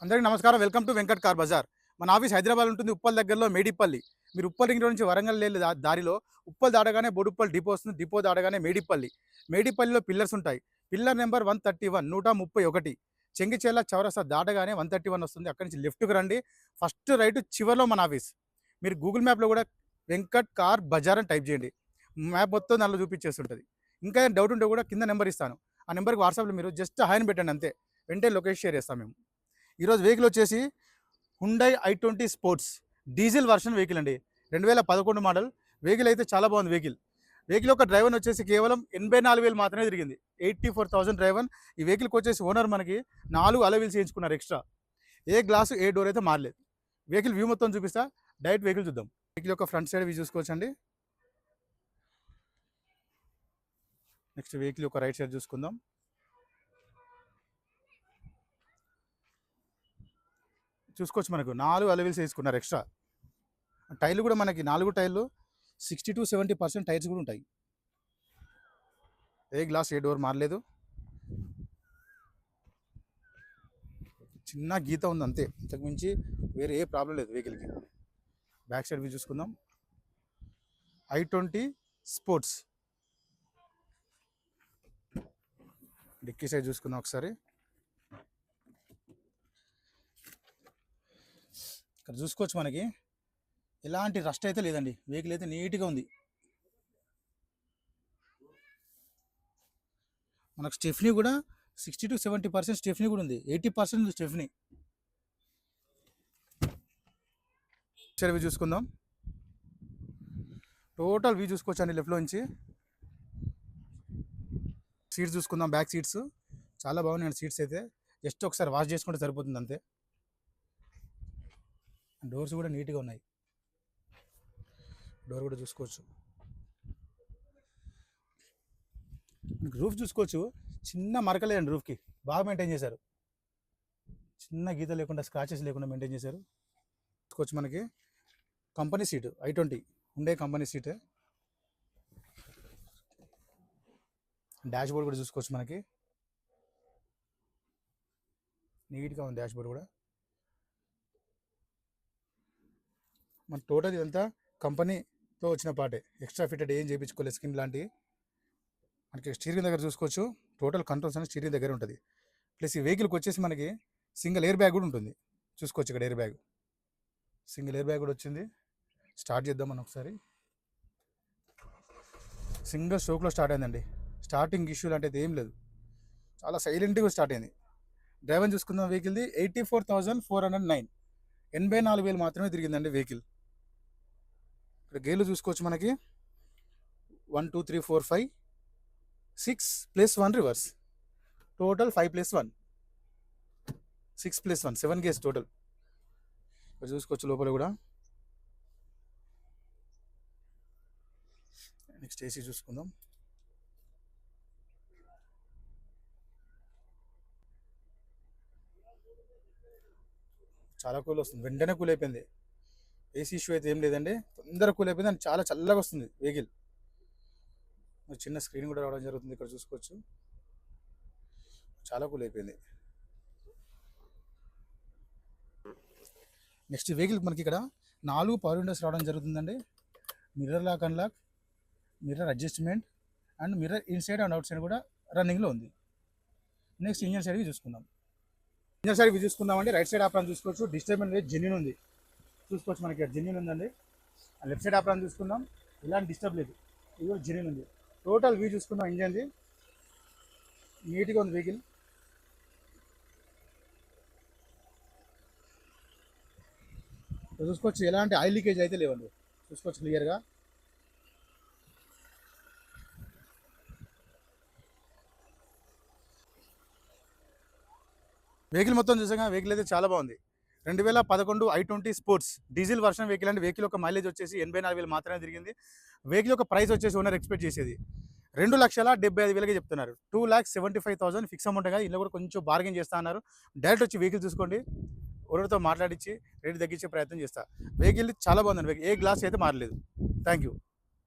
అందరికీ నమస్కారం. Welcome to Venkat car Bazar. మన ఆఫీస్ హైదరాబాద్ ఉంటుంది. ఉప్పల్ దగ్గరలో మేడిపల్లి. మీరు ఉప్పల్ రింగ్ రోడ్ నుంచి వరంగల్ వెళ్ళే దారిలో ఉప్పల్ దాటగానే బోడుప్పల్ డిపో వస్తుంది. డిపో దాటగానే మేడిపల్లి. మేడిపల్లిలో పిల్లర్స్ ఉంటాయి. పిల్లర్ నెంబర్ 131 131 చెంగిచెర్ల చౌరస్తా దాటగానే 131 వస్తుంది. అక్కడి నుంచి లెఫ్ట్‌కి రండి. ఫస్ట్ రైట్ చివర్లో మన ఆఫీస్. మీరు గూగుల్ మ్యాప్‌లో కూడా వెంకట్ కార్ బజార్ అని టైప్ చేయండి. మ్యాప్ మొత్తం దానిలో చూపించేస్తుంటది. ఇంకా ఏమైనా డౌట్ ఉంటే కూడా కింద నెంబర్ ఇస్తాను. ఆ నెంబర్‌కి వాట్సాప్‌లో మీరు జస్ట్ హాయ్ అని పెట్టండి అంతే. వెంటనే లొకేషన్ షేర్ చేస్తాం మేము. ఈరోజు వెహికల్ వచ్చేసి Hyundai i20 sports diesel version vehicle అండి. 2011 మోడల్ వెహికల్ అయితే చాలా బాగుంది. వెహికల్ యొక్క డ్రైవర్ వచ్చేసి కేవలం 84,000 మాత్రమే తిరిగింది. 84,000 డ్రైవర్. ఈ వెహికల్కి వచ్చేసి ఓనర్ మనకి 4 అలవీల్స్ చేయించుకున్నారు ఎక్స్ట్రా. ఏ గ్లాసు ఏ డోర్ అయితే మారలేదు. వెహికల్ వ్యూ మొత్తం చూపిస్తా. డైరెక్ట్ వెహికల్ చూద్దాం. వెహికల్ యొక్క ఫ్రంట్ సైడ్ వ్యూ చూసుకోవచ్చండి. నెక్స్ట్ వెహికల్ యొక్క రైట్ సైడ్ చూసుకుందాం. చూసుకోవచ్చు, మనకు 4 అలవీల్స్ వేసుకున్నారు ఎక్స్ట్రా. టైర్లు కూడా మనకి 4 టైర్లు 60 to 70% టైర్స్ కూడా ఉంటాయి. ఏ గ్లాస్ ఏ డోర్ మారలేదు. చిన్న గీత ఉంది అంతే, ఇంతకుమించి వేరే ఏ ప్రాబ్లం లేదు వెహికల్కి. బ్యాక్ సైడ్ వ్యూ చూసుకుందాం. i20 స్పోర్ట్స్ డిక్కీ సైడ్ చూసుకుందాం ఒకసారి. ఇక్కడ చూసుకోవచ్చు, మనకి ఎలాంటి రస్ట్ అయితే లేదండి. వెహికల్ అయితే నీట్గా ఉంది. మనకు స్టెఫ్నీ కూడా 60 to 70% స్టెఫ్నీ కూడా ఉంది. 80% స్టెఫ్నీ. సరే వ్యూ చూసుకుందాం. టోటల్ వ్యూ చూసుకోవచ్చు అండి లెఫ్ట్లో నుంచి. సీట్స్ చూసుకుందాం. బ్యాక్ సీట్స్ చాలా బాగున్నాయండి. సీట్స్ అయితే జస్ట్ ఒకసారి వాష్ చేసుకుంటే సరిపోతుంది అంతే. డోర్స్ కూడా నీట్గా ఉన్నాయి. డోర్ కూడా చూసుకోవచ్చు. రూఫ్ చూసుకోవచ్చు, చిన్న మరకలేదండి రూఫ్కి. బాగా మెయింటైన్ చేశారు. చిన్న గీత లేకుండా, స్క్రాచెస్ లేకుండా మెయింటైన్ చేశారు. చూసుకోవచ్చు, మనకి కంపెనీ సీటు i20 ఉండే కంపెనీ సీటే. డాష్ బోర్డ్ కూడా చూసుకోవచ్చు, మనకి నీట్గా ఉంది డాష్ బోర్డ్ కూడా. మన టోటల్ ఇదంతా కంపెనీతో వచ్చిన పార్టే, ఎక్స్ట్రా ఫిటెడ్ ఏం చేయించుకోలేదు. స్కిన్ లాంటివి. మనకి స్టీరింగ్ దగ్గర చూసుకోవచ్చు, టోటల్ కంట్రోల్స్ అనేది స్టీరింగ్ దగ్గర ఉంటుంది. ప్లస్ ఈ వెహికల్కి వచ్చేసి మనకి సింగిల్ ఎయిర్ బ్యాగ్ కూడా ఉంటుంది. చూసుకోవచ్చు ఇక్కడ air bag, single air bag కూడా వచ్చింది. స్టార్ట్ చేద్దాం మనం ఒకసారి. సింగిల్ స్ట్రోక్లో స్టార్ట్ అయిందండి. స్టార్టింగ్ ఇష్యూ లాంటిది ఏం లేదు, చాలా సైలెంట్గా స్టార్ట్ అయింది. డ్రైవర్ చూసుకుందాం. వెహికల్ది 84,409 84,000 మాత్రమే తిరిగిందండి వెహికల్. ఇక్కడ గేర్లు చూసుకోవచ్చు, మనకి 1 2 3 4 5 6 + 1 రివర్స్. Total 5 + 1 6 + 1 7 gears total. ఇక్కడ చూసుకోవచ్చు లోపల కూడా. నెక్స్ట్ ఏసీ చూసుకుందాం. చాలా కూల్ వస్తుంది, వెంటనే కూల్ అయిపోయింది. ఏసీ ఇష్యూ అయితే ఏం లేదండి, తొందరగా కూల్ అయిపోయింది. అండ్ చాలా చల్లగా వస్తుంది వెహికల్. చిన్న స్క్రీన్ కూడా రావడం జరుగుతుంది. ఇక్కడ చూసుకోవచ్చు, చాలా కూల్ అయిపోయింది. నెక్స్ట్ వెహికల్ మనకి ఇక్కడ 4 పవర్ విండోస్ రావడం జరుగుతుందండి. Mirror lock unlock, mirror adjustment and mirror inside and outside కూడా రన్నింగ్లో ఉంది. నెక్స్ట్ ఇంజన్ సైడ్కి చూసుకుందాం. ఇంజన్ సైడ్ చూసుకుందామండి. రైట్ సైడ్ ఆప్రాన్ చూసుకోవచ్చు. డిస్టర్బెన్స్ రేట్ జెన్యూన్ ఉంది. చూసుకోవచ్చు, మనకి ఇక్కడ జెన్యూన్ ఉందండి. లెఫ్ట్ సైడ్ ఆప్రాన్ చూసుకుందాం. ఇలాంటి డిస్టర్బ్ లేదు, ఇది కూడా జెన్యూన్ ఉంది. టోటల్ వ్యూ చూసుకుందాం. ఇంజన్ది నీట్గా ఉంది వెహికల్. చూసుకోవచ్చు, ఎలాంటి ఆయిల్ లీకేజ్ అయితే లేవండి. చూసుకోవచ్చు క్లియర్గా. వెహికల్ మొత్తం చూసాగా, వెహికల్ అయితే చాలా బాగుంది. 2011 i20 sports diesel version vehicle అండి. వెహికల్ యొక్క మైలేజ్ వచ్చేసి 84,000 మాత్రమే తిరిగింది. వెహికల్ యొక్క ప్రైస్ వచ్చేసి ఓనర్ ఎక్స్పెక్ట్ చేసేది 2,75,000 చెప్తున్నారు. 2,75,000 ఫిక్స్ అమౌంట్ కదా. ఇందులో కూడా కొంచెం బార్గెన్ చేస్తా అన్నారు. డైరెక్ట్ వచ్చి వెహికల్ చూసుకోండి, ఓనర్తో మాట్లాడించి రేట్ తగ్గించే ప్రయత్నం చేస్తా. వెహికల్ చాలా బాగుందండి. ఏ గ్లాస్ అయితే మారలేదు. Thank you.